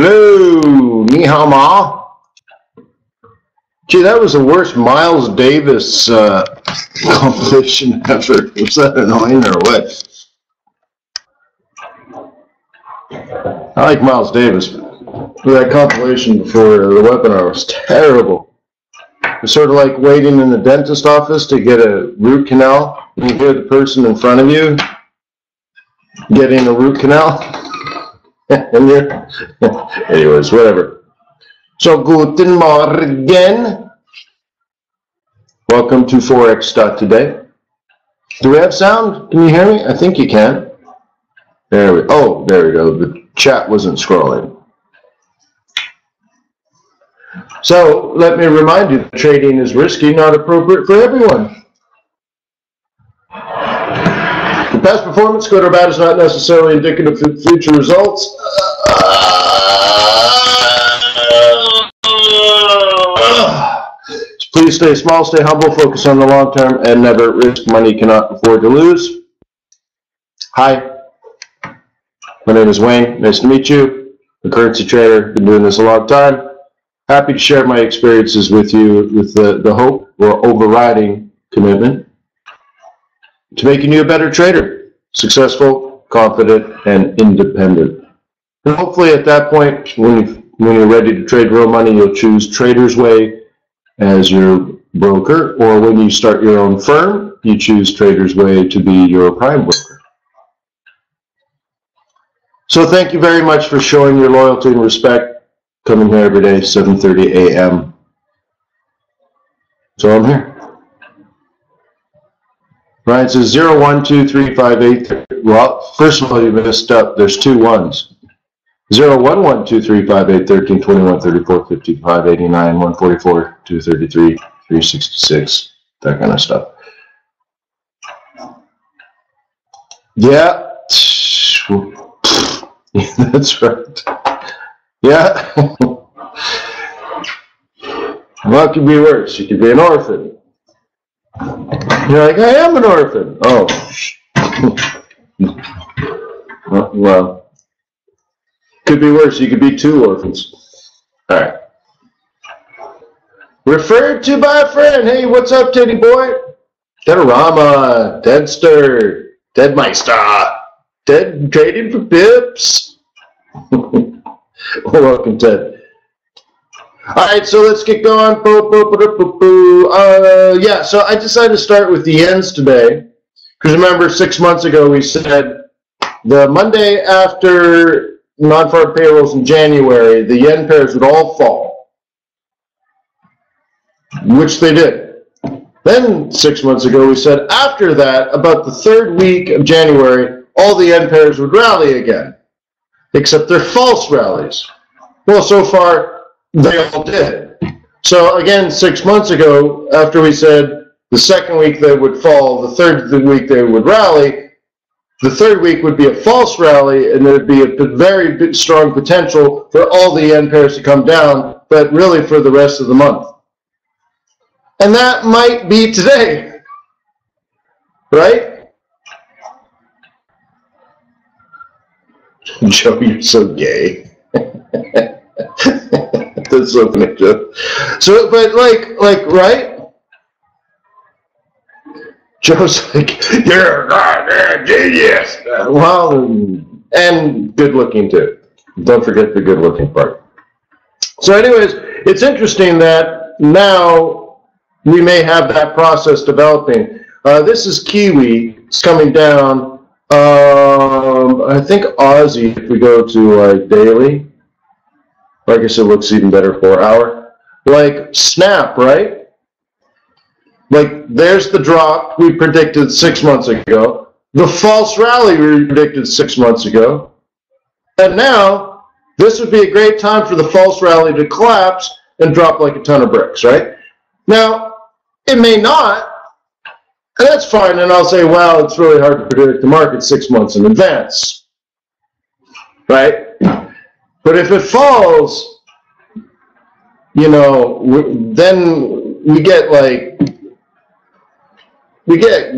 Hello, ni hao ma. Gee, that was the worst Miles Davis compilation ever. Was that annoying or what? I like Miles Davis, but that compilation before the webinar was terrible. It's sort of like waiting in the dentist office to get a root canal. You hear the person in front of you getting a root canal. And you're, anyways, whatever. So, guten Morgen. Welcome to Forex.Today. Do we have sound? Can you hear me? I think you can. There we go. The chat wasn't scrolling. So, let me remind you, trading is risky, not appropriate for everyone. The past performance, good or bad, is not necessarily indicative of future results. Please stay small, stay humble, focus on the long term, and never risk money you cannot afford to lose. Hi, my name is Wayne. Nice to meet you. I'm a currency trader. Been doing this a long time. Happy to share my experiences with you with the hope or overriding commitment to making you a better trader, successful, confident, and independent. And hopefully at that point, when you're ready to trade real money, you'll choose TradersWay as your broker, or when you start your own firm, you choose TradersWay to be your prime broker. So thank you very much for showing your loyalty and respect, coming here every day, 7:30 a.m. So I'm here. Ryan says 0, 1, 2, 3, 5, 8. Well, first of all, you messed up. There's two ones. 0, 1, 1, 2, 3, 5, 8, 13, 21, 34, 55, 89, 144, 233, 366, that kind of stuff. Yeah, that's right. Yeah. What could be worse? You could be an orphan. You're like, I am an orphan. Oh. Well, could be worse. You could be two orphans. All right. Referred to by a friend. Hey, what's up, Teddy boy? Deadorama, Deadster, Deadmeister, Dead trading for pips. Welcome, Ted. All right, so let's get going. Yeah, so I decided to start with the yens today because remember 6 months ago we said the Monday after non-farm payrolls in January, the yen pairs would all fall, which they did. Then 6 months ago we said after that, about the third week of January, all the yen pairs would rally again, except they're false rallies. Well, so far, they all did. So again, 6 months ago, after we said the second week they would fall, the third week they would rally, the third week would be a false rally, and there'd be a very big, strong potential for all the yen pairs to come down, but really for the rest of the month. And that might be today, right? Joe, you're so gay. That's so funny, Joe. So, but like, right? Joe's like, you're a goddamn genius. Well, and good looking too. Don't forget the good looking part. So anyways, it's interesting that now we may have that process developing. This is Kiwi. It's coming down. I think Aussie, if we go to daily, I guess it looks even better 4 hour. Like Snap, right? Like there's the drop we predicted 6 months ago. The false rally we predicted 6 months ago. And now this would be a great time for the false rally to collapse and drop like a ton of bricks, right? Now, it may not, and that's fine. And I'll say, well, it's really hard to predict the market 6 months in advance, right? But if it falls, you know, then we get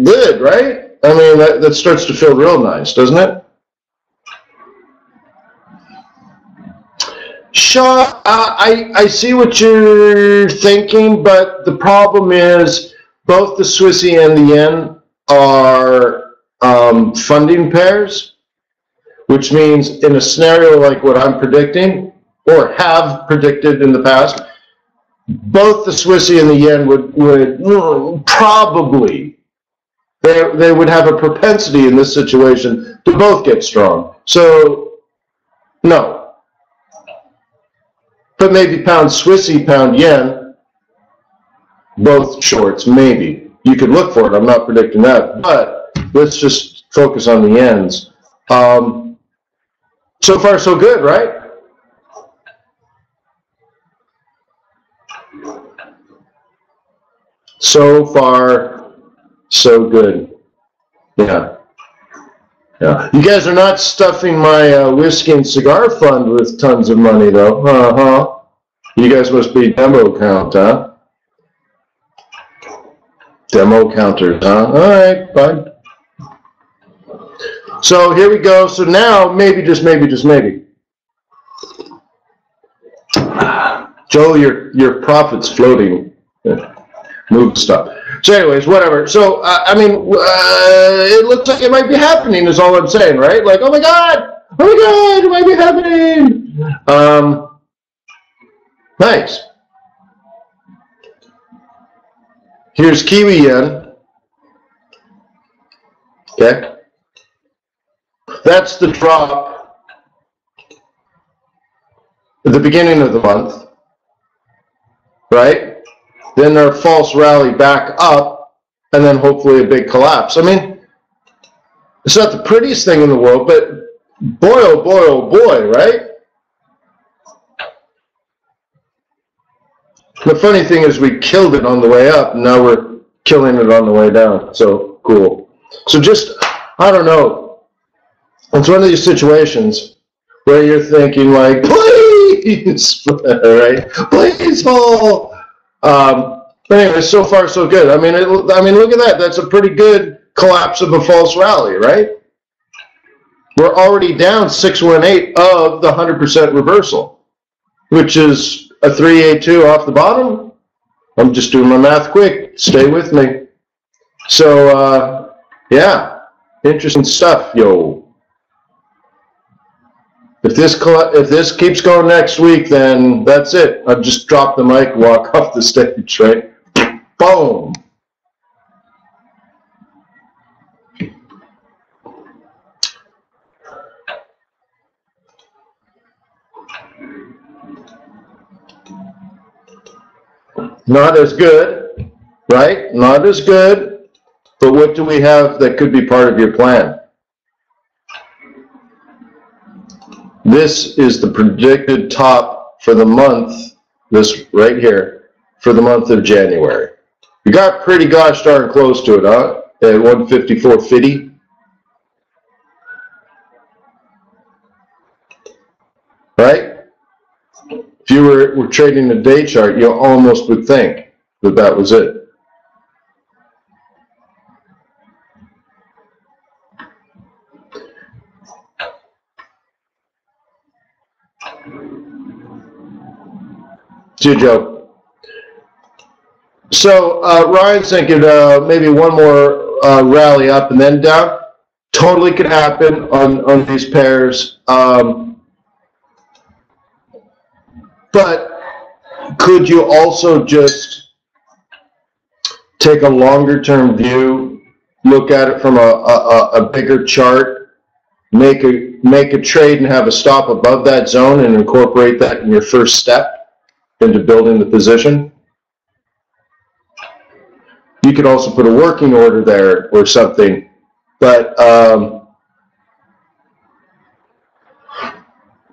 good, right? I mean, that starts to feel real nice, doesn't it? Shaw, I see what you're thinking, but the problem is both the Swissy and the yen are funding pairs, which means in a scenario like what I'm predicting, or have predicted in the past, both the Swissy and the yen would probably, they would have a propensity in this situation to both get strong. So, no. But maybe pound Swissy, pound yen, both shorts, maybe. You could look for it. I'm not predicting that. But let's just focus on the yens. So far, so good, right? So far, so good. Yeah. Yeah. You guys are not stuffing my whiskey and cigar fund with tons of money, though. Uh-huh. You guys must be demo count, huh? Demo counters, huh? All right, fine. So here we go. So now, maybe, just maybe, just maybe. Joe, your profit's floating. Move stuff. So anyways, whatever. So, I mean, it looks like it might be happening is all I'm saying, right? Like, oh my God, it might be happening. Nice. Here's Kiwi yen. Okay. That's the drop at the beginning of the month, right? Then our false rally back up, and then hopefully a big collapse. I mean, it's not the prettiest thing in the world, but boy, oh boy, right? The funny thing is we killed it on the way up, and now we're killing it on the way down. So cool. So just, I don't know. It's one of these situations where you're thinking like, please, right? Please fall. But anyway, so far so good. I mean, look at that. That's a pretty good collapse of a false rally, right? We're already down 618 of the 100% reversal, which is a 382 off the bottom. I'm just doing my math quick. Stay with me. So, yeah, interesting stuff, yo. If this keeps going next week, then that's it. I'll just drop the mic, walk off the stage, right? Boom. Not as good, right? Not as good. But what do we have that could be part of your plan? This is the predicted top for the month, this right here, for the month of January. We got pretty gosh darn close to it, huh? At 154.50. Right? If you were trading a day chart, you almost would think that that was it. See you, Joe. So Ryan's thinking maybe one more rally up and then down. Totally could happen on these pairs. But could you also just take a longer term view, look at it from a bigger chart, make a trade and have a stop above that zone and incorporate that in your first step into building the position? You could also put a working order there or something, but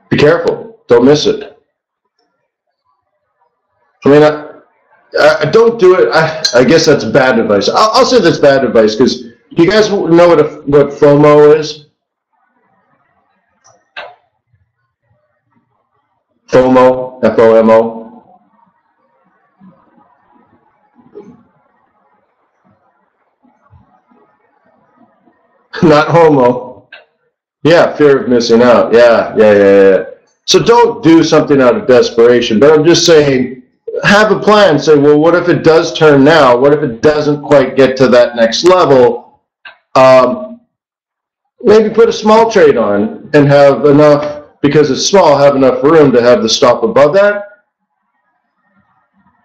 be careful, don't miss it. I mean, I don't do it. I guess that's bad advice. I'll say that's bad advice because you guys know what FOMO is? FOMO, F-O-M-O. Not homo. Yeah, fear of missing out. Yeah. So don't do something out of desperation, but I'm just saying, have a plan. Say, well, what if it does turn now? What if it doesn't quite get to that next level? Maybe put a small trade on and have enough, because it's small, have enough room to have the stop above that.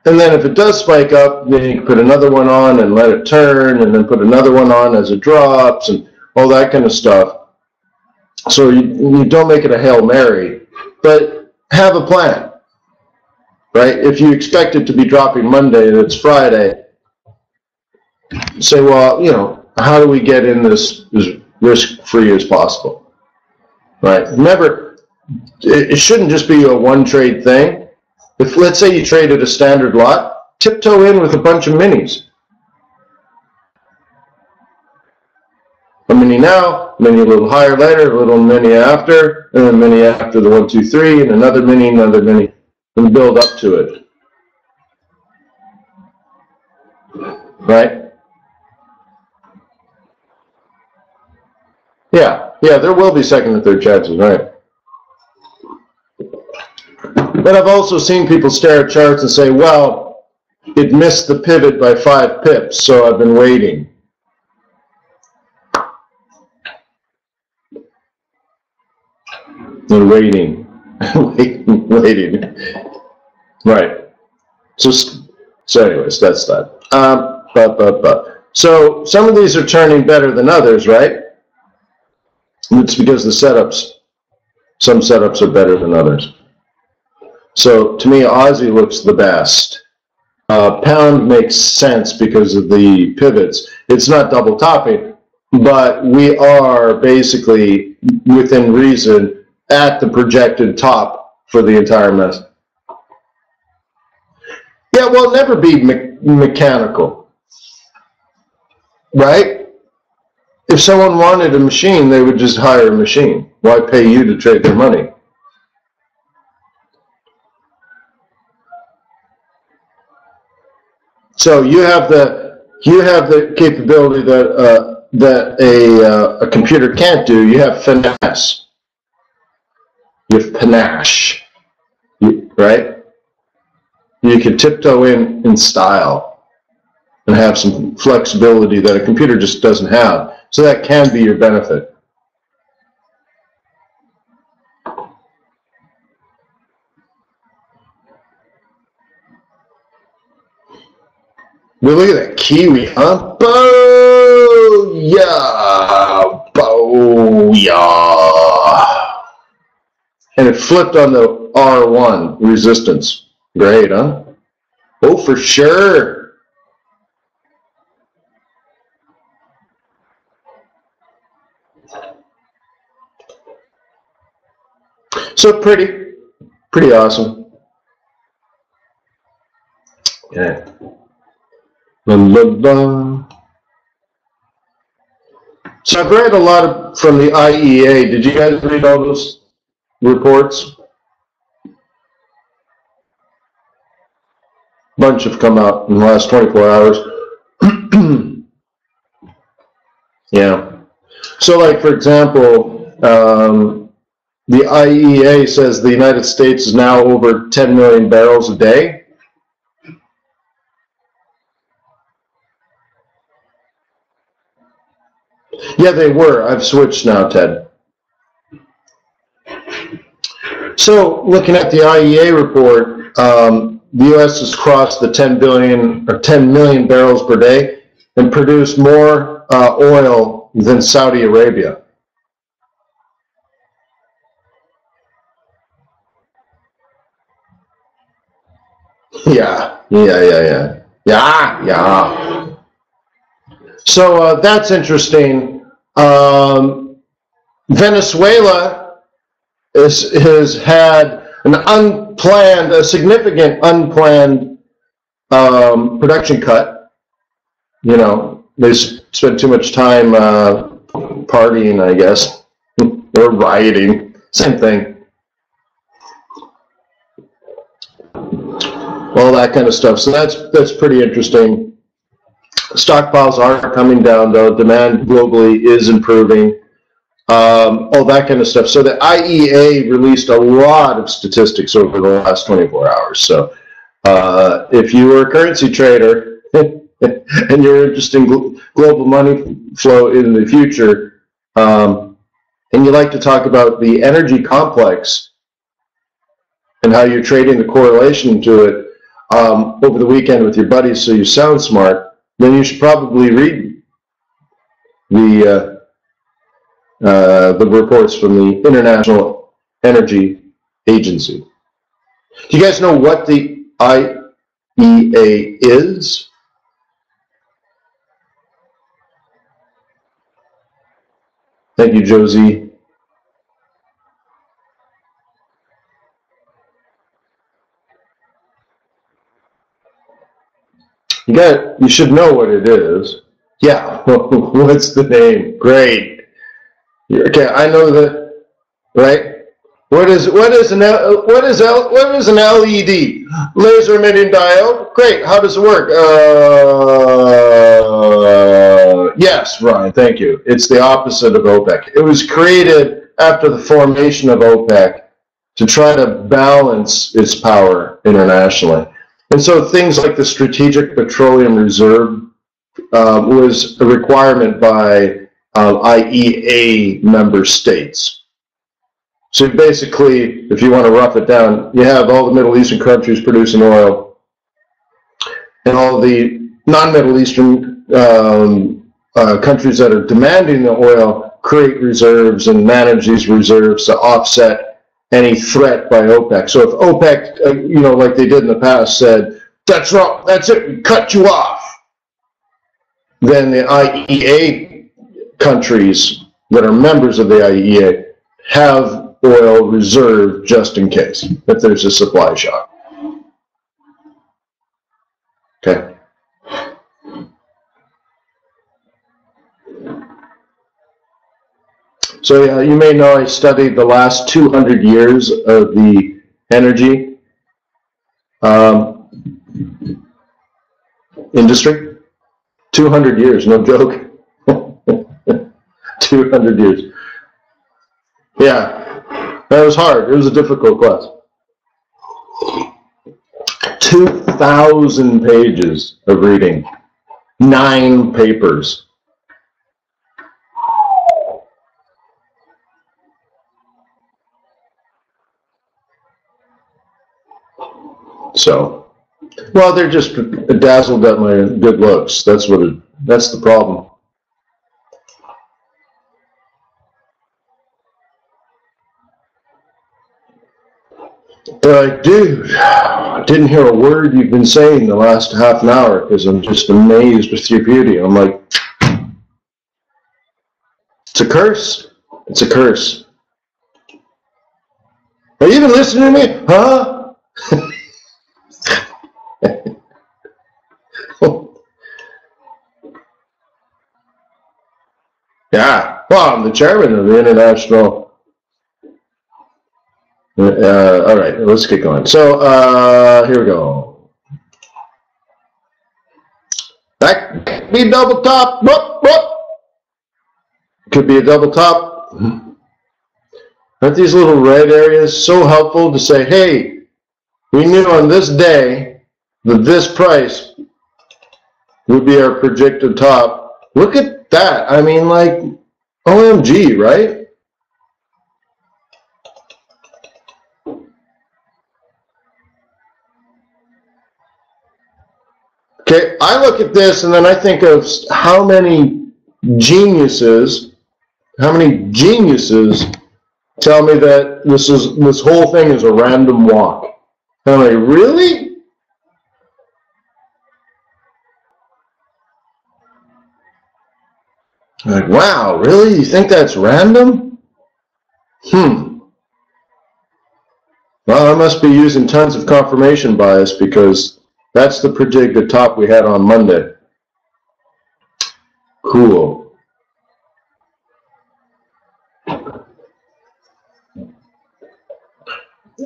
And then if it does spike up, then you can put another one on and let it turn, and then put another one on as it drops and all that kind of stuff. So you don't make it a Hail Mary, but have a plan, right? If you expect it to be dropping Monday and it's Friday, say, well, you know, how do we get in this as risk-free as possible, right? Remember, it shouldn't just be a one-trade thing. If, let's say, you traded a standard lot, tiptoe in with a bunch of minis. A mini now, mini a little higher later, a little mini after, and then mini after the 1, 2, 3, and another mini, and build up to it. Right? Yeah, there will be second and third chances, right? But I've also seen people stare at charts and say, well, it missed the pivot by 5 pips, so I've been waiting. And waiting. waiting. Right. So anyways, that's that. So some of these are turning better than others, right? It's because some setups are better than others. So to me, Aussie looks the best. Pound makes sense because of the pivots. It's not double topping, but we are basically within reason at the projected top for the entire mess. Yeah, well, never be mechanical, right? If someone wanted a machine, they would just hire a machine. Why pay you to trade their money? So you have the capability that a computer can't do. You have finesse. You have panache, right? You can tiptoe in style and have some flexibility that a computer just doesn't have. So that can be your benefit. Well, look at that Kiwi, huh? Booyah! Booyah! And it flipped on the R1 resistance. Great, huh? Oh, for sure. So pretty awesome. Yeah. La, la, la. So I've read a lot from the IEA. Did you guys read all those reports? Bunch have come out in the last 24 hours. Yeah. So like, for example, the IEA says the United States is now over 10 million barrels a day. Yeah, they were. I've switched now, Ted. So, looking at the IEA report, the U.S. has crossed the 10 million barrels per day and produced more oil than Saudi Arabia. Yeah. So that's interesting. Venezuela has had a significant unplanned production cut. You know, they spent too much time partying, I guess, or rioting. Same thing. All that kind of stuff. So that's pretty interesting. Stockpiles are coming down, though. Demand globally is improving. all that kind of stuff. So the IEA released a lot of statistics over the last 24 hours. So if you were a currency trader and you're interested in global money flow in the future, and you like to talk about the energy complex and how you're trading the correlation to it over the weekend with your buddies so you sound smart, then you should probably read the reports from the International Energy Agency. Do you guys know what the IEA is? Thank you, Josie. You should know what it is. Yeah, what's the name? Great. Okay, I know that, right? What is an LED? Laser emitting diode. Great. How does it work? Yes, Ryan. Thank you. It's the opposite of OPEC. It was created after the formation of OPEC to try to balance its power internationally. And so things like the Strategic Petroleum Reserve was a requirement by IEA member states. So basically, if you want to rough it down, you have all the Middle Eastern countries producing oil, and all the non-Middle Eastern countries that are demanding the oil create reserves and manage these reserves to offset any threat by OPEC. So if OPEC, like they did in the past, said, that's wrong, that's it, we cut you off, then the IEA countries that are members of the IEA have oil reserve just in case, if there's a supply shock. Okay. So yeah, you may know I studied the last 200 years of the energy industry. 200 years, no joke. 200 years. Yeah, that was hard. It was a difficult class. 2,000 pages of reading, 9 papers. So, well, they're just dazzled at my good looks. That's the problem. They're like, dude, I didn't hear a word you've been saying the last half an hour because I'm just amazed with your beauty. I'm like, it's a curse. It's a curse. Are you even listening to me? Huh? Yeah. Well, I'm the chairman of the International. All right, let's get going. So here we go. That could be double top. Whoop, whoop. Could be a double top. Aren't these little red areas so helpful to say, hey, we knew on this day that this price would be our projected top. Look at that. I mean, like, OMG, right? Okay, I look at this and then I think of how many geniuses tell me that this whole thing is a random walk. And I'm like, really? I'm like, wow, really? You think that's random? Well, I must be using tons of confirmation bias because that's the predicted top we had on Monday. Cool.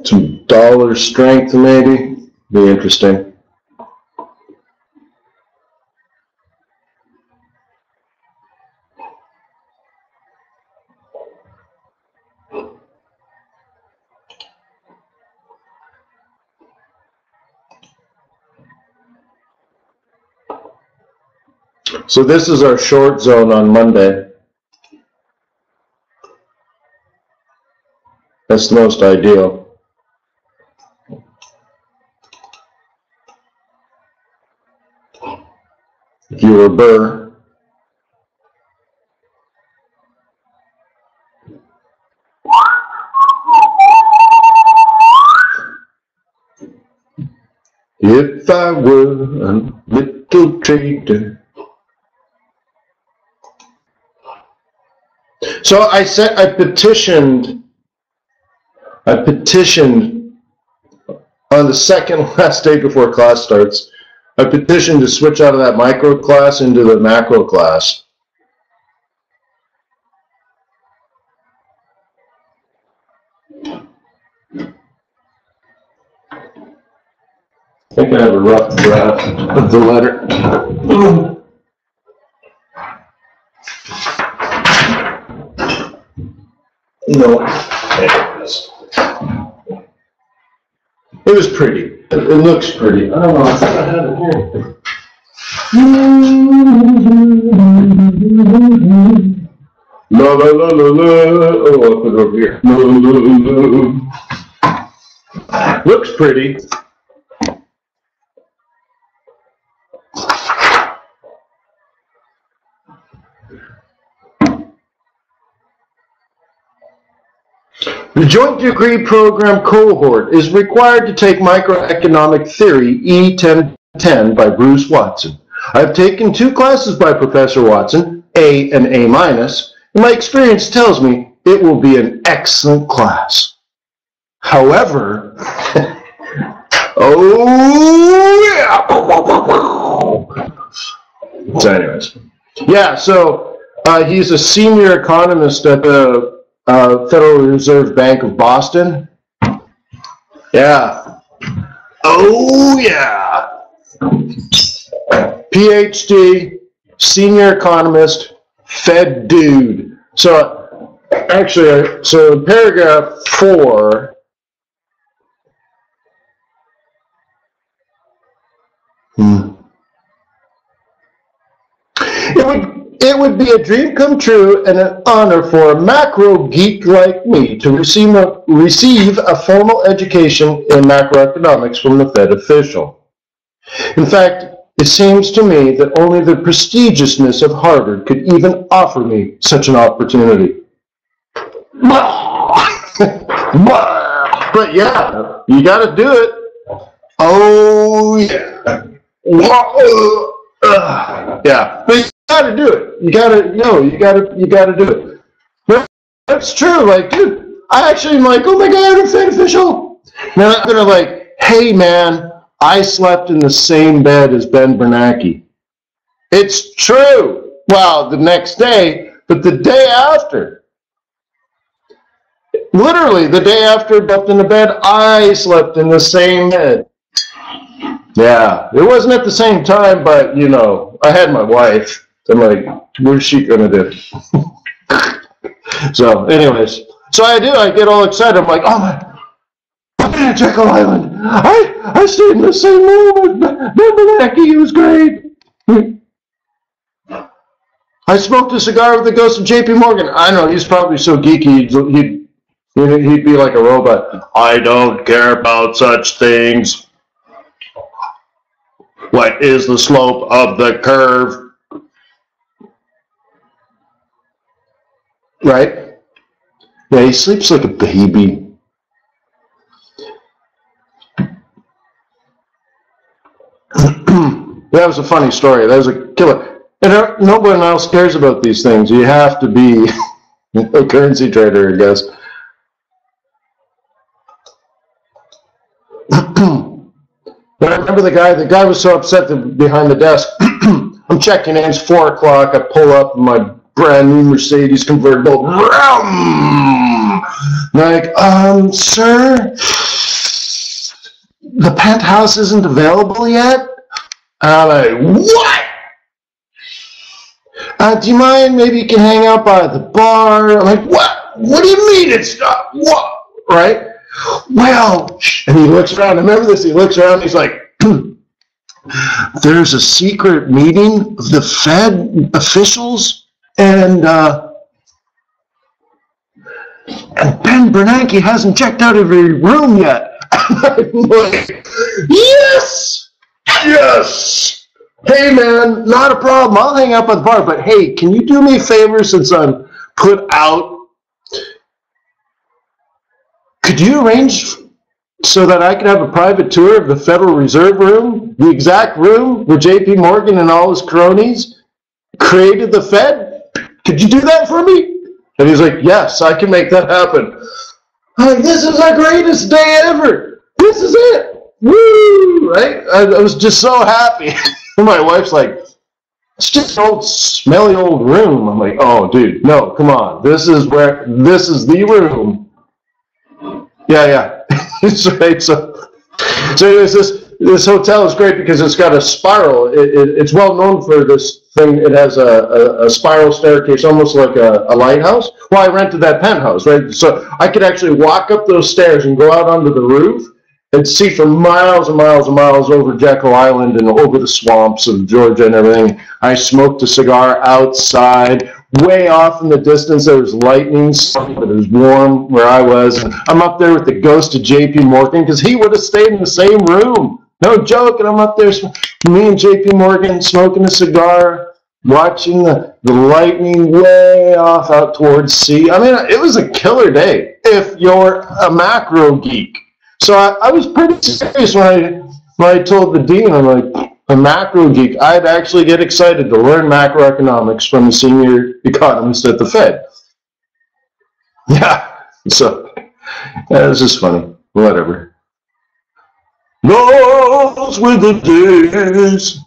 Some dollar strength maybe. Be interesting. So this is our short zone on Monday. That's the most ideal. If you were Burr, if I were a little trader. So I petitioned on the second last day before class starts. I petitioned to switch out of that micro class into the macro class. I think I have a rough draft of the letter. No, it was pretty. It looks pretty. I don't know if I had it here. La la la la la. Oh, I'll put it over here. La, la, la. Looks pretty. The joint degree program cohort is required to take microeconomic theory E1010 by Bruce Watson. I've taken 2 classes by Professor Watson, A and A-, and my experience tells me it will be an excellent class. However, oh yeah! So anyways, yeah, so he's a senior economist at the Federal Reserve Bank of Boston. Yeah. Oh, yeah. PhD, senior economist, Fed dude. So, actually, so in paragraph 4, it would be a dream come true and an honor for a macro geek like me to receive a formal education in macroeconomics from the Fed official. In fact, it seems to me that only the prestigiousness of Harvard could even offer me such an opportunity. But yeah, you got to do it. Oh, yeah. Yeah, but you gotta do it. You gotta do it. But that's true. Like, dude, I actually am like, oh my God, I'm Fed official. Now I'm gonna like, hey man, I slept in the same bed as Ben Bernanke. It's true. Well, the next day, but the day after. Literally, the day after I slept in the bed, I slept in the same bed. Yeah, it wasn't at the same time, but, you know, I had my wife. I'm like, what's she going to do? So, anyways, so I get all excited. I'm like, oh my, I've been at Jekyll Island. I stayed in the same room with Ben Bernanke. He was great. I smoked a cigar with the ghost of J.P. Morgan. I know, he's probably so geeky, he'd be like a robot. I don't care about such things. What is the slope of the curve? Right? Yeah, he sleeps like a baby. That was a funny story. That was a killer. And no one else cares about these things. You have to be a currency trader, I guess. But I remember the guy was so upset that behind the desk, I'm checking in, it's 4 o'clock, I pull up in my brand new Mercedes convertible, like, sir, the penthouse isn't available yet? I'm like, what? Do you mind, maybe you can hang out by the bar? I'm like, what? What do you mean it's not? What? Right? Well, and he looks around. I remember this. He looks around. He's like, there's a secret meeting of the Fed officials, and Ben Bernanke hasn't checked out of every room yet. I'm like, yes! Yes! Hey man, not a problem. I'll hang out by the bar, but hey, can you do me a favor since I'm put out? Could you arrange so that I could have a private tour of the Federal Reserve room, the exact room where JP Morgan and all his cronies created the Fed? Could you do that for me? And he's like, yes, I can make that happen. I'm like, this is the greatest day ever. This is it. Woo! Right? I was just so happy. My wife's like, it's just an old, smelly old room. I'm like, oh, dude, no, come on. This is the room. Yeah. It's right. So anyways, this hotel is great because it's got a spiral. It's well known for this thing. It has a spiral staircase, almost like a lighthouse. Well, I rented that penthouse, right? So I could actually walk up those stairs and go out onto the roof and see for miles and miles and miles over Jekyll Island and over the swamps of Georgia and everything. I smoked a cigar outside. Way off in the distance, there was lightning, but it was warm where I was. And I'm up there with the ghost of JP Morgan because he would have stayed in the same room. No joke. And I'm up there, me and JP Morgan smoking a cigar, watching the lightning way off out towards sea. I mean, it was a killer day if you're a macro geek. So I was pretty serious when I told the dean, I'm like, a macro geek, I'd actually get excited to learn macroeconomics from a senior economist at the Fed. Yeah, so it was just funny. Whatever. Those were the days.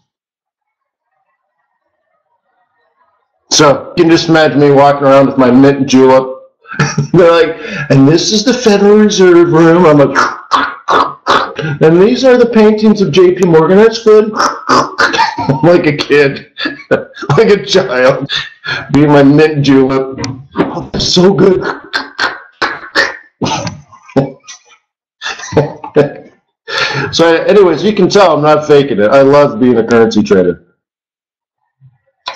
So you can just imagine me walking around with my mint julep. They're like, and this is the Federal Reserve room. I'm like, and these are the paintings of JP Morgan. That's good. Like a kid, like a child, being my mint julep. Oh, they're so good. So anyways, you can tell I'm not faking it. I love being a currency trader.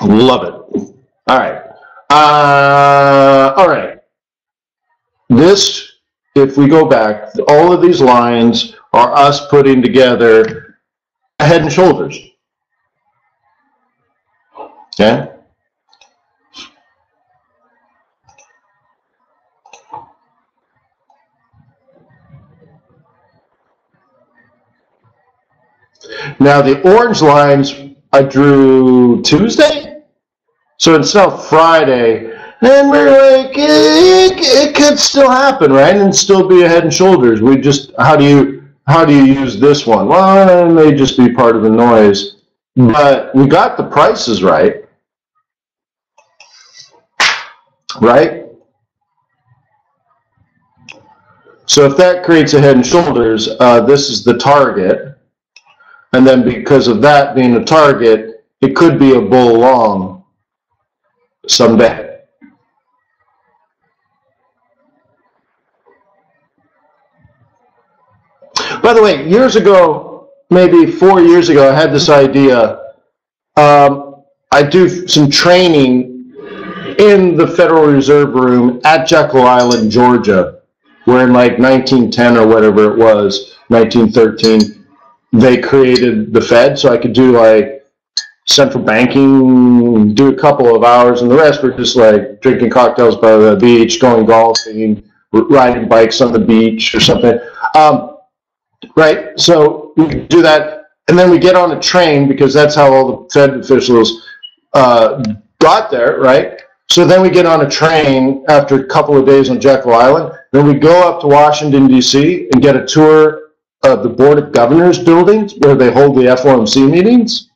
Love it. All right. All right. This, if we go back, all of these lines are us putting together a head and shoulders. Okay? Now the orange lines I drew Tuesday, so it's now Friday, and we're like, it could still happen, right? And still be a head and shoulders. We just, how do you use this one? Well, it may just be part of the noise, but we got the prices right? So if that creates a head and shoulders, this is the target, and then because of that being a target, it could be a bull long someday. By the way, years ago, maybe 4 years ago, I had this idea. I do some training in the Federal Reserve Room at Jekyll Island, Georgia, where in like 1910 or whatever it was, 1913, they created the Fed. So I could do like central banking, do a couple of hours, and the rest were just like drinking cocktails by the beach, going golfing, riding bikes on the beach or something. Right, so we do that, and then we get on a train because that's how all the Fed officials got there, right? So then we get on a train after a couple of days on Jekyll Island. Then we go up to Washington, D.C. and get a tour of the Board of Governors buildings where they hold the FOMC meetings.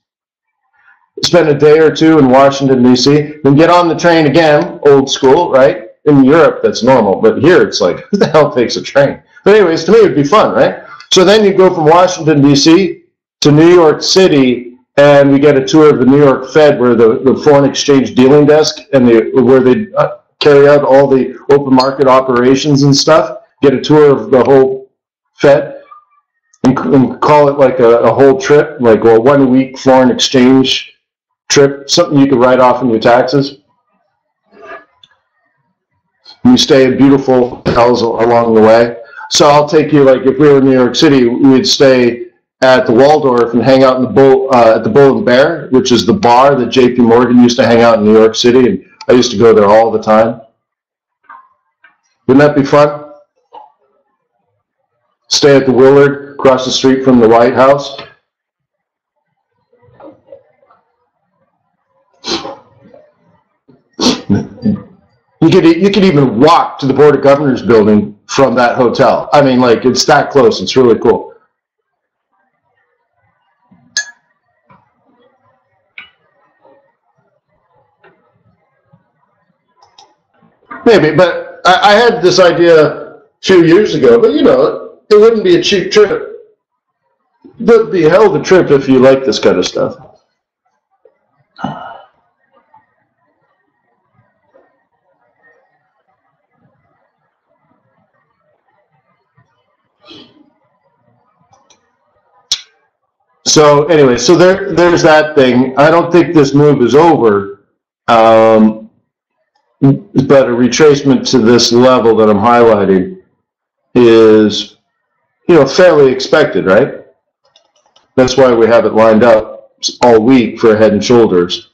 Spend a day or two in Washington, D.C. Then get on the train again, old school, right? In Europe, that's normal, but here it's like, who the hell takes a train? But anyways, to me, it'd be fun, right? So then you go from Washington, D.C. to New York City, and we get a tour of the New York Fed, where the foreign exchange dealing desk and where they carry out all the open market operations and stuff. Get a tour of the whole Fed. and call it like a whole trip, like a 1 week foreign exchange trip, something you could write off in your taxes. You stay in beautiful hotels along the way. So I'll take you, like if we were in New York City, we'd stay at the Waldorf and hang out in the at the Bull and Bear, which is the bar that JP Morgan used to hang out in New York City, and I used to go there all the time. Wouldn't that be fun? Stay at the Willard, across the street from the White House. You could even walk to the Board of Governors building from that hotel. I mean, like, it's that close. It's really cool. Maybe, but I had this idea a few years ago, but you know, it wouldn't be a cheap trip. It would be a hell of a trip if you like this kind of stuff. So anyway, so there's that thing. I don't think this move is over, but a retracement to this level that I'm highlighting is, you know, fairly expected, right? That's why we have it lined up all week for head and shoulders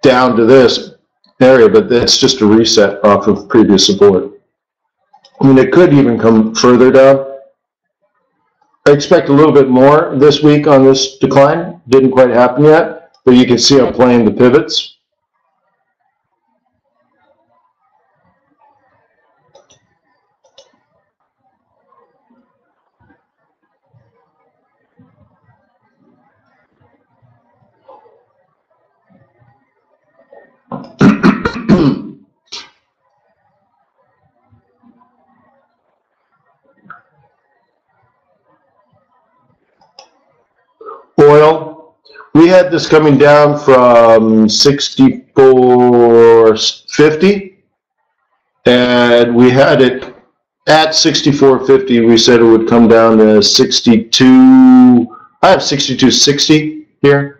down to this area, but it's just a reset off of previous support. I mean, it could even come further down. I expect a little bit more this week on this decline. Didn't quite happen yet, but you can see I'm playing the pivots. Oil, we had this coming down from 64.50, and we had it at 64.50. We said it would come down to 62. I have 62.60 here.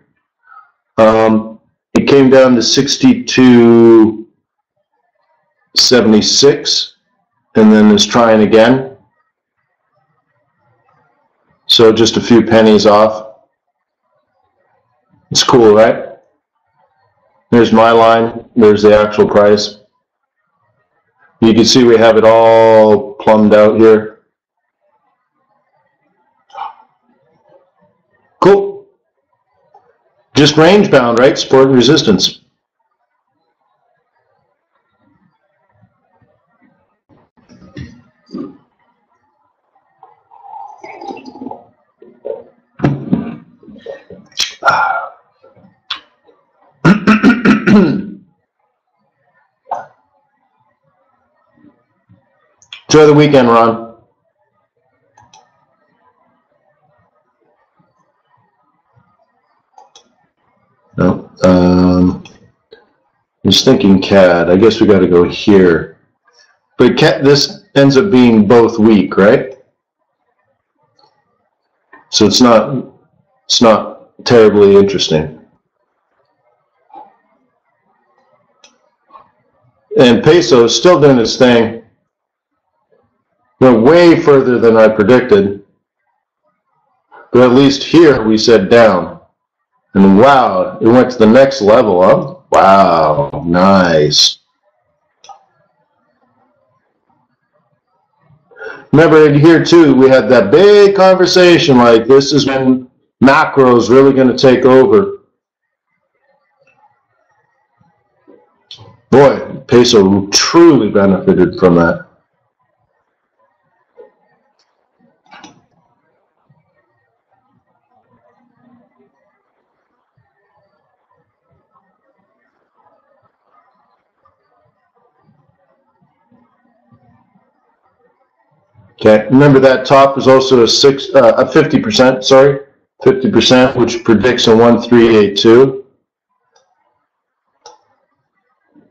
It came down to 62.76, and then is trying again. So just a few pennies off. It's cool, right? There's my line. There's the actual price. You can see we have it all plumbed out here. Cool. Just range bound, right? Support and resistance. Enjoy the weekend, Ron. No, I was thinking CAD. I guess we got to go here. But this ends up being both weak, right? So it's not terribly interesting. And peso is still doing its thing. Went way further than I predicted. But at least here we said down. And wow, it went to the next level, huh? Wow, nice. Remember in here too, we had that big conversation like this is when macro is really going to take over. Boy, peso truly benefited from that. Okay, remember that top is also a 50%, sorry, 50%, which predicts a 1382.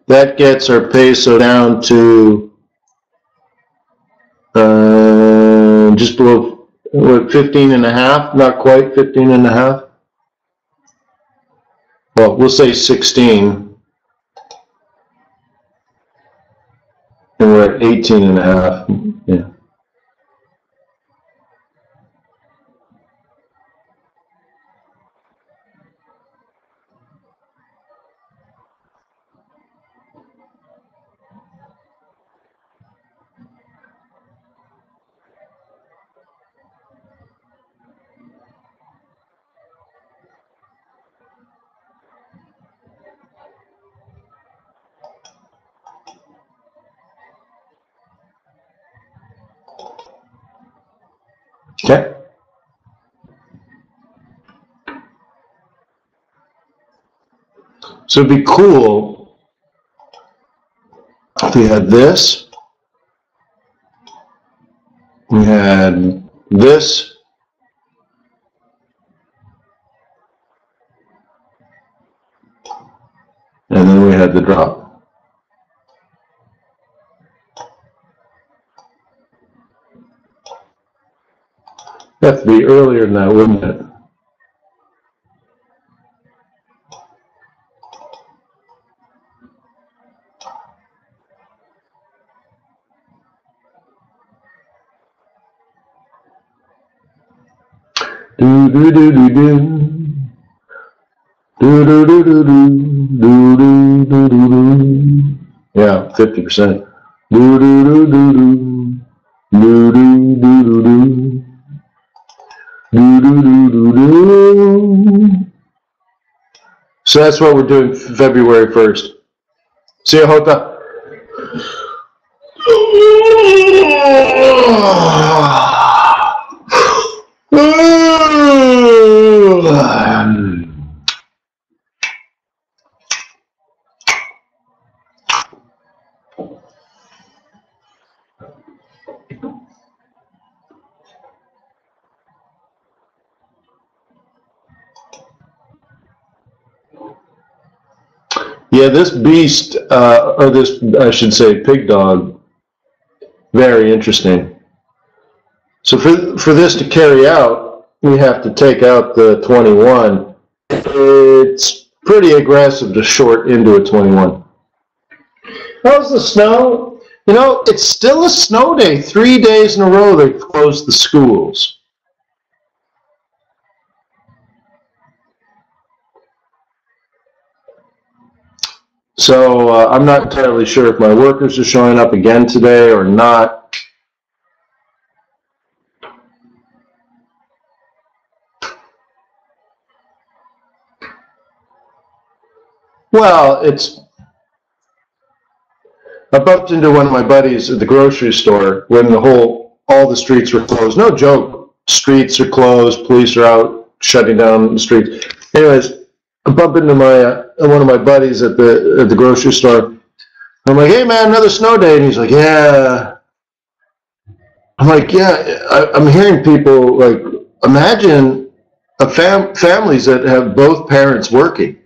That gets our peso down to just below what, 15 and a half, not quite 15 and a half. Well, we'll say 16. And we're at 18 and a half. Yeah. Okay. So it'd be cool if we had this, we had this, and then we had the drop. That'd have to be earlier than that, wouldn't it? Do do do do do. Do do do do do do do do do. Yeah, 50%. Do do do do do. Do do do do do. Do do do do do. So that's what we're doing February 1st. See you, Hota. Yeah, this beast, or this, I should say, pig dog, very interesting. So for this to carry out, we have to take out the 21. It's pretty aggressive to short into a 21. How's the snow? You know, it's still a snow day. 3 days in a row they closed the schools. So I'm not entirely sure if my workers are showing up again today or not. Well, I bumped into one of my buddies at the grocery store when all the streets were closed. No joke, streets are closed, police are out shutting down the streets. Anyways, I bumped into one of my buddies at the grocery store. I'm like, hey man, another snow day, and he's like, yeah. I'm like, yeah. I'm hearing people like, imagine families that have both parents working.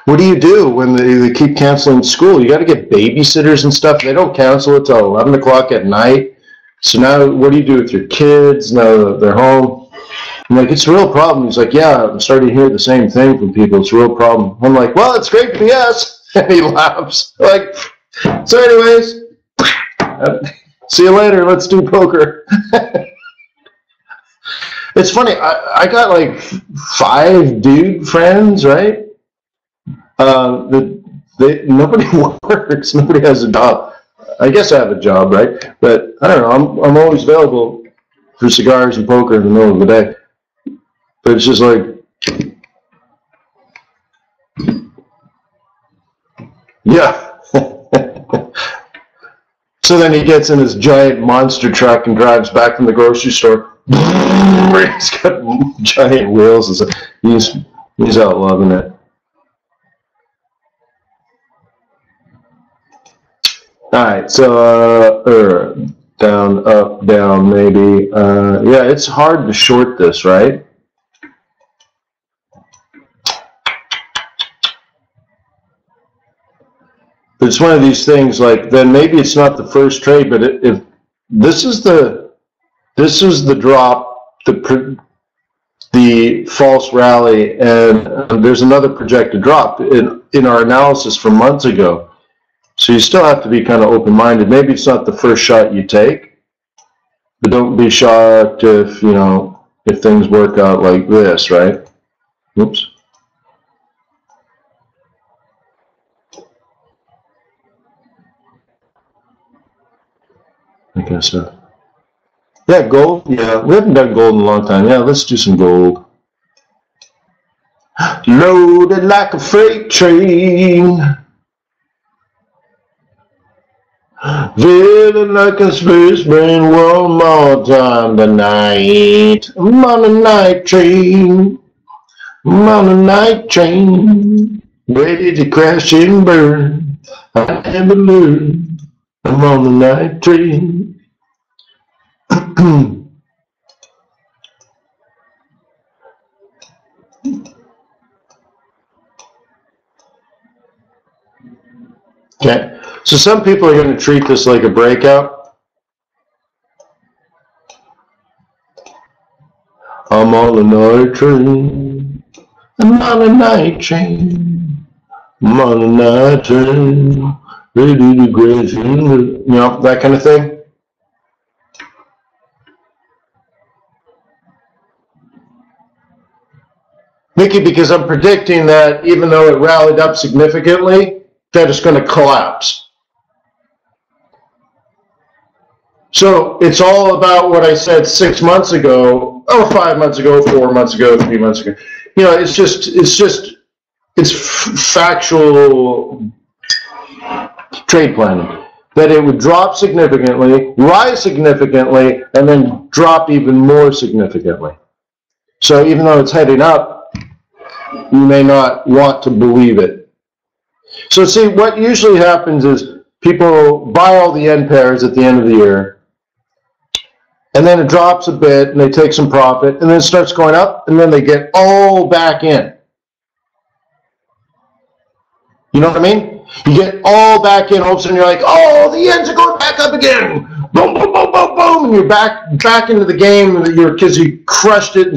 What do you do when they keep canceling school? You got to get babysitters and stuff. They don't cancel it till 11 o'clock at night. So now what do you do with your kids? Now they're home. I'm like, it's a real problem. He's like, yeah, I'm starting to hear the same thing from people. It's a real problem. I'm like, well, it's great for us. And he laughs. Like, so anyways, see you later. Let's do poker. It's funny. I got like 5 dude friends, right? Nobody works. Nobody has a job. I guess I have a job, right? But I don't know. I'm always available for cigars and poker in the middle of the day. But it's just like, yeah. So then he gets in his giant monster truck and drives back from the grocery store. He's got giant wheels and stuff. He's out loving it. All right, so down, up, down, maybe. Yeah, it's hard to short this, right? It's one of these things like, then maybe it's not the first trade, but if this is the This is the drop, the false rally, and there's another projected drop in our analysis from months ago. So you still have to be kind of open-minded. Maybe it's not the first shot you take, but don't be shocked if, you know, if things work out like this, right? Oops. I guess so. Yeah, gold. Yeah, we haven't done gold in a long time. Yeah, let's do some gold. Loaded like a freight train, feeling like a spaceman one more time tonight. I'm on a night train. I'm on a night train, ready to crash and burn. I never learned. I'm on a night train. Okay, so some people are going to treat this like a breakout. I'm on a night train. I'm on a night train. I'm on a night train. Ready to crash and burn. You know, that kind of thing. Mickey, because I'm predicting that even though it rallied up significantly, that it's going to collapse. So it's all about what I said 6 months ago, or 5 months ago, 4 months ago, 3 months ago. You know, it's factual trade planning. That it would drop significantly, rise significantly, and then drop even more significantly. So even though it's heading up, you may not want to believe it. So see, what usually happens is people buy all the end pairs at the end of the year, and then it drops a bit, and they take some profit, and then it starts going up, and then they get all back in. You know what I mean? You get all back in, all of a sudden you're like, oh, the ends are going back up again. Boom, boom, boom, boom, boom, and you're back into the game because you crushed it in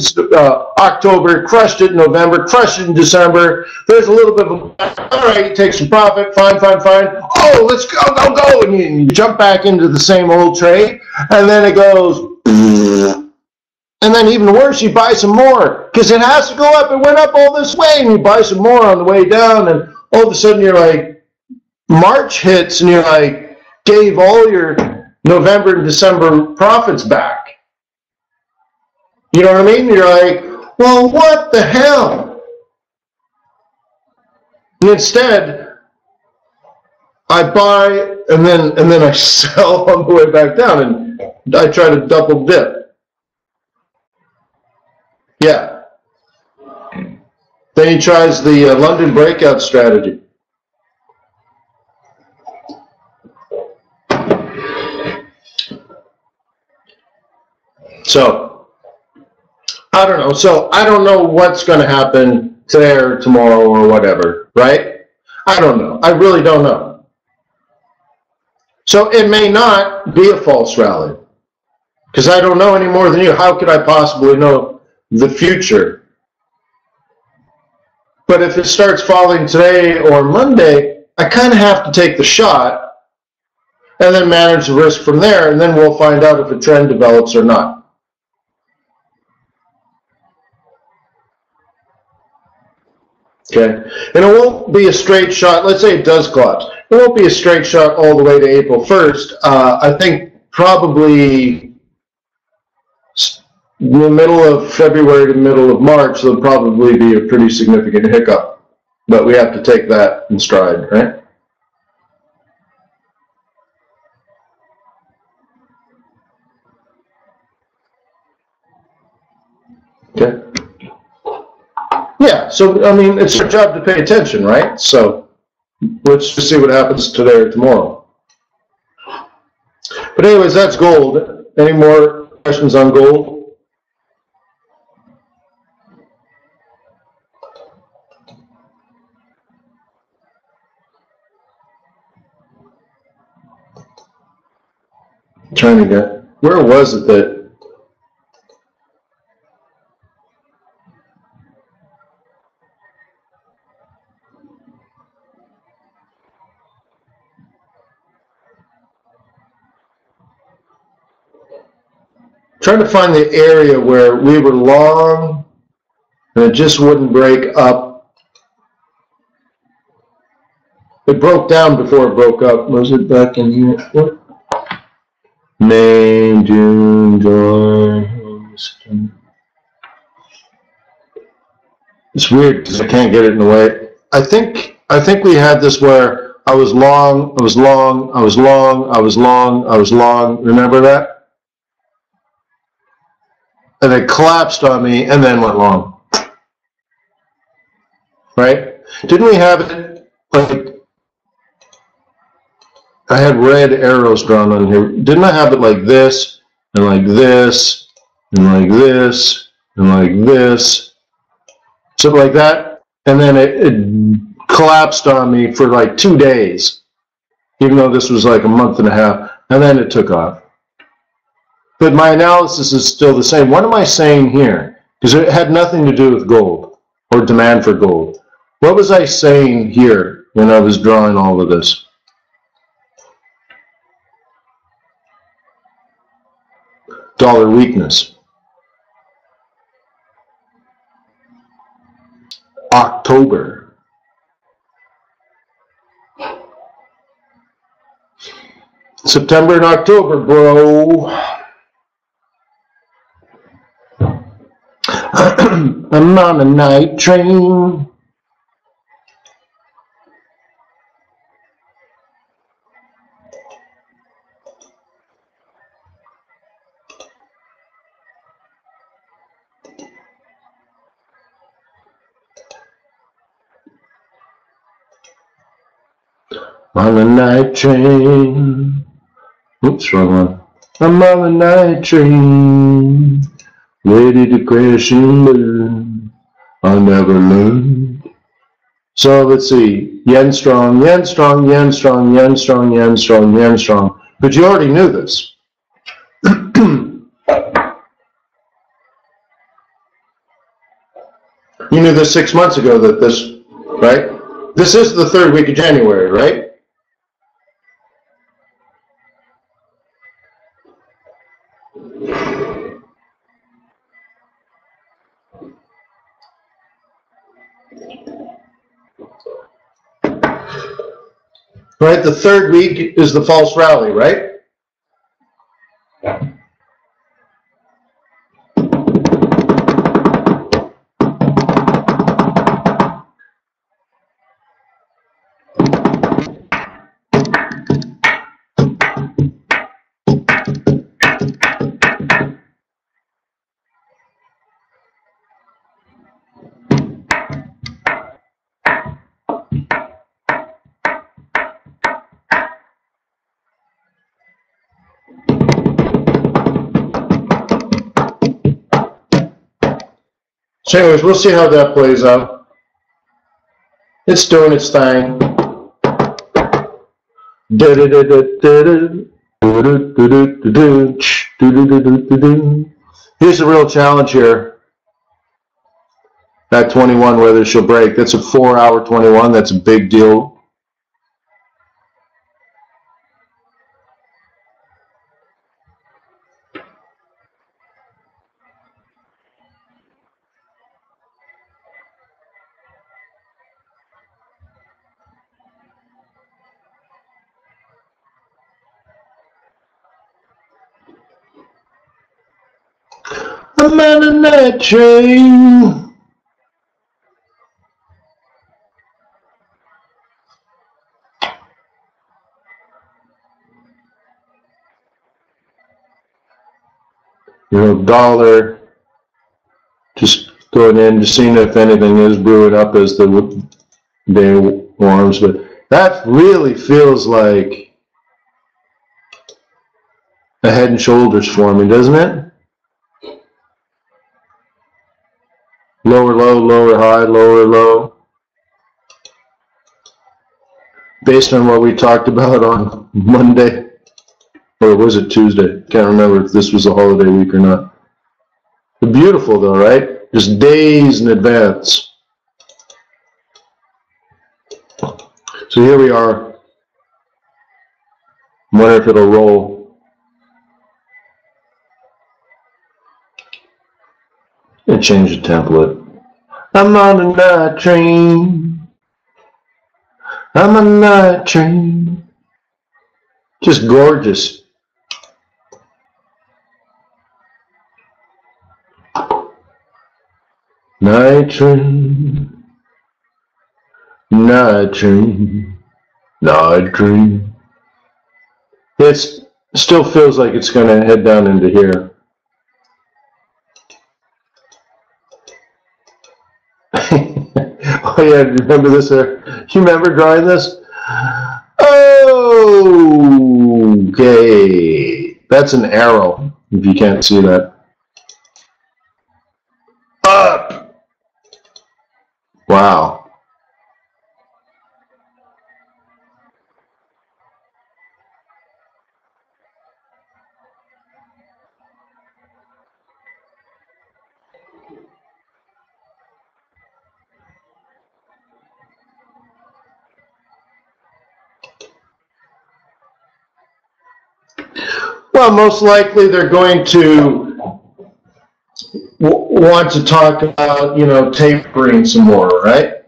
October, crushed it in November, crushed it in December. There's a little bit of all right, you take some profit, fine. Oh, let's go, and you jump back into the same old trade, and then it goes, and then even worse, you buy some more because it has to go up. It went up all this way, and you buy some more on the way down, and all of a sudden you're like, March hits, and you're like, gave all your November and December profits back. You know what I mean? You're like, well, what the hell? And instead, I buy and then I sell on the way back down, and I try to double dip. Yeah. Then he tries the London breakout strategy. So, I don't know. So, I don't know what's going to happen today or tomorrow or whatever, right? I don't know. I really don't know. So, it may not be a false rally because I don't know any more than you. How could I possibly know the future? But if it starts falling today or Monday, I kind of have to take the shot and then manage the risk from there, and then we'll find out if a trend develops or not. Okay, and it won't be a straight shot. Let's say it does collapse. It won't be a straight shot all the way to April 1st. I think probably in the middle of February to middle of March, there'll probably be a pretty significant hiccup. But we have to take that in stride, right? Okay. Yeah, so, I mean, it's our job to pay attention, right? So let's just see what happens today or tomorrow. But anyways, that's gold. Any more questions on gold? I'm trying to get, where was it that trying to find the area where we were long and it just wouldn't break up. It broke down before it broke up. Was it back in here? What? May, June, July, September. It's weird because I can't get it in the way. I think we had this where I was long, I was long, I was long, I was long, I was long. Remember that? And it collapsed on me and then went long. Right? Didn't we have it like, I had red arrows drawn on here. Didn't I have it like this and like this and like this and like this? Something like that. And then it collapsed on me for like 2 days, even though this was like a month and a half, and then it took off. But my analysis is still the same. What am I saying here? Because it had nothing to do with gold or demand for gold. What was I saying here when I was drawing all of this? Dollar weakness. October. September and October, bro. I'm on a night train. On a night train. Oops, wrong one. I'm on a night train, ready to crash and burn. I never learned. So let's see. Yen strong, yen strong, yen strong, yen strong, yen strong, yen strong. But you already knew this. You knew this 6 months ago that this, right? This is the third week of January, right? Right, the third week is the false rally, right? So anyways, we'll see how that plays out. It's doing its thing. Here's the real challenge here. That 21, whether she'll break. That's a 4-hour 21. That's a big deal. I'm on a night train. You know, dollar, just going in, just seeing if anything is brewing up as the day warms. But that really feels like a head and shoulders for me, doesn't it? Lower low, lower high, lower low. Based on what we talked about on Monday, or was it Tuesday? Can't remember if this was a holiday week or not. But beautiful though, right? Just days in advance. So here we are. I wonder if it'll roll. And change the template. I'm on a night train. I'm on a night train. Just gorgeous. Night train. Night train. Night train. It still feels like it's going to head down into here. Oh yeah, remember this? You remember drawing this? Okay, that's an arrow. If you can't see that, up. Wow. Well, most likely they're going to want to talk about, tapering some more, right?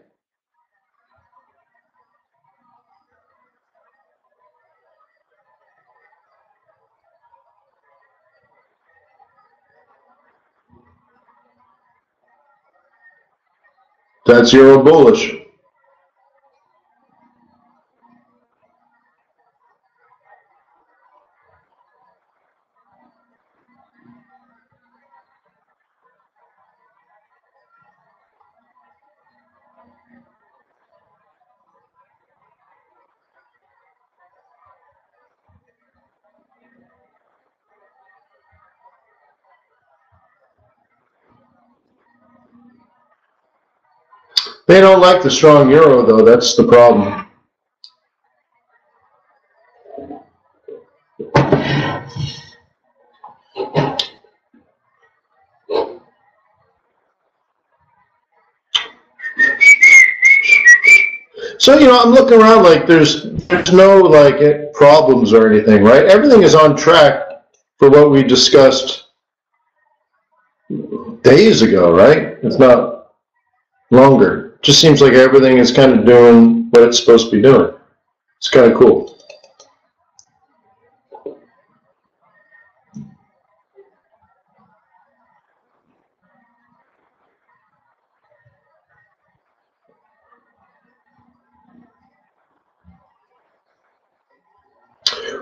That's euro bullish. They don't like the strong euro, though. That's the problem. So, I'm looking around like there's no like problems or anything, right? Everything is on track for what we discussed days ago, right? It's not longer. It just seems like everything is kind of doing what it's supposed to be doing. It's kind of cool.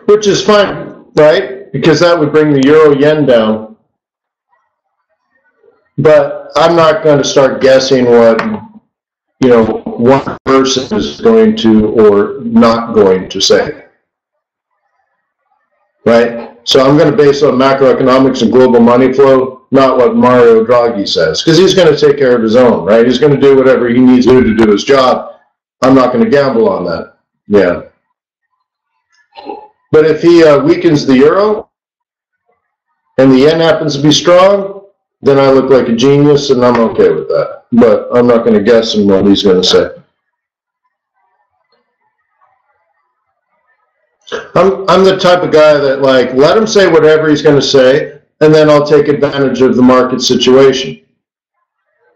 Which is fine, right? Because that would bring the euro yen down. But I'm not going to start guessing what, one person is going to or not going to say. Right? So I'm going to base on macroeconomics and global money flow, not what Mario Draghi says, because he's going to take care of his own, right? He's going to do whatever he needs to do his job. I'm not going to gamble on that. Yeah. But if he weakens the euro and the yen happens to be strong, then I look like a genius and I'm okay with that. But I'm not going to guess on what he's going to say. I'm the type of guy that let him say whatever he's going to say, and then I'll take advantage of the market situation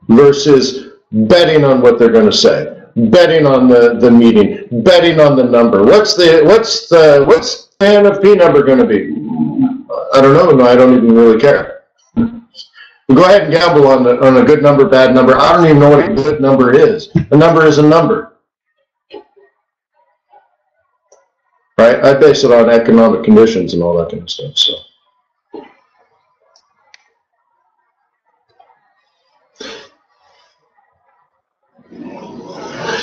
versus betting on what they're going to say, betting on the meeting, betting on the number. What's the NFP number going to be? I don't know. No, I don't even really care. Go ahead and gamble on a good number, bad number. I don't even know what a good number is. A number is a number. Right? I base it on economic conditions and all that kind of stuff.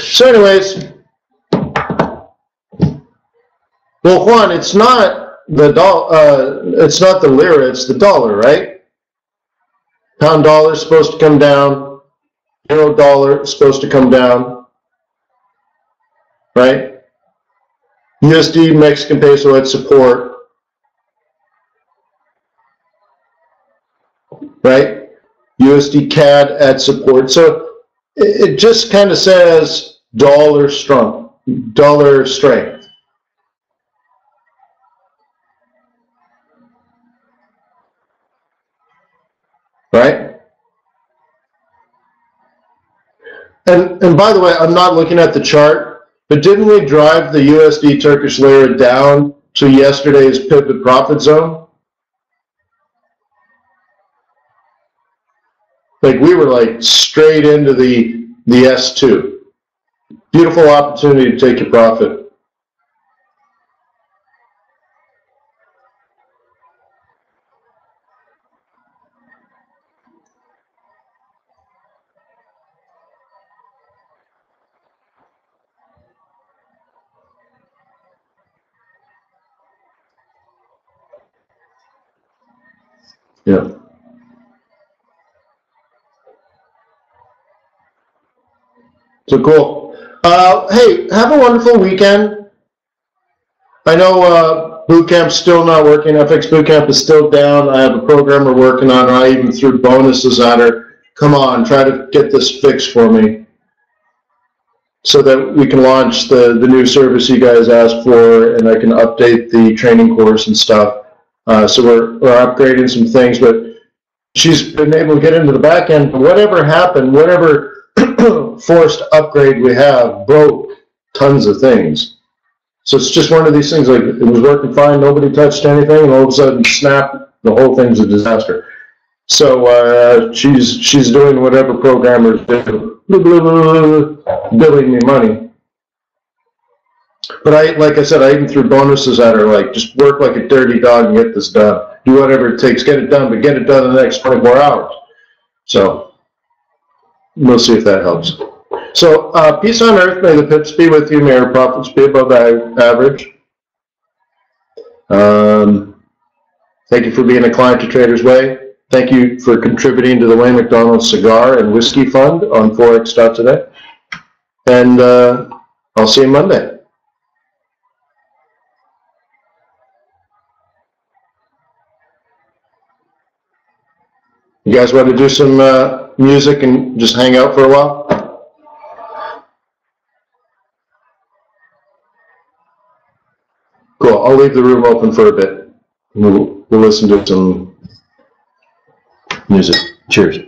So anyways, well, Juan, it's not the lira, it's the dollar, right? Pound dollar is supposed to come down. Euro dollar is supposed to come down, right? USD Mexican peso at support, right? USD CAD at support. So it just kind of says dollar strength, right? And by the way, I'm not looking at the chart, but didn't we drive the USD Turkish lira down to yesterday's pivot profit zone? Like we were like straight into the S2. Beautiful opportunity to take your profit. Yeah. So cool. Hey, have a wonderful weekend. I know boot camp's still not working. FX boot camp is still down. I have a programmer working on it. I even threw bonuses at her. Come on, try to get this fixed for me so that we can launch the new service you guys asked for, and I can update the training course and stuff. So we're upgrading some things, but she's been able to get into the back end. Whatever happened, whatever forced upgrade we have broke tons of things. So it's just one of these things, like it was working fine, nobody touched anything, and all of a sudden, snap, the whole thing's a disaster. So she's doing whatever programmers do, billing me money. But like I said, I even threw bonuses at her, like just work like a dirty dog and get this done. Do whatever it takes, get it done, but get it done in the next 24 hours. So we'll see if that helps. So peace on earth, may the pips be with you, may your profits be above average. Thank you for being a client to TradersWay. Thank you for contributing to the Wayne McDonell Cigar and Whiskey Fund on Forex.Today. And I'll see you Monday. You guys want to do some music and just hang out for a while? Cool. I'll leave the room open for a bit. We'll listen to some music. Cheers.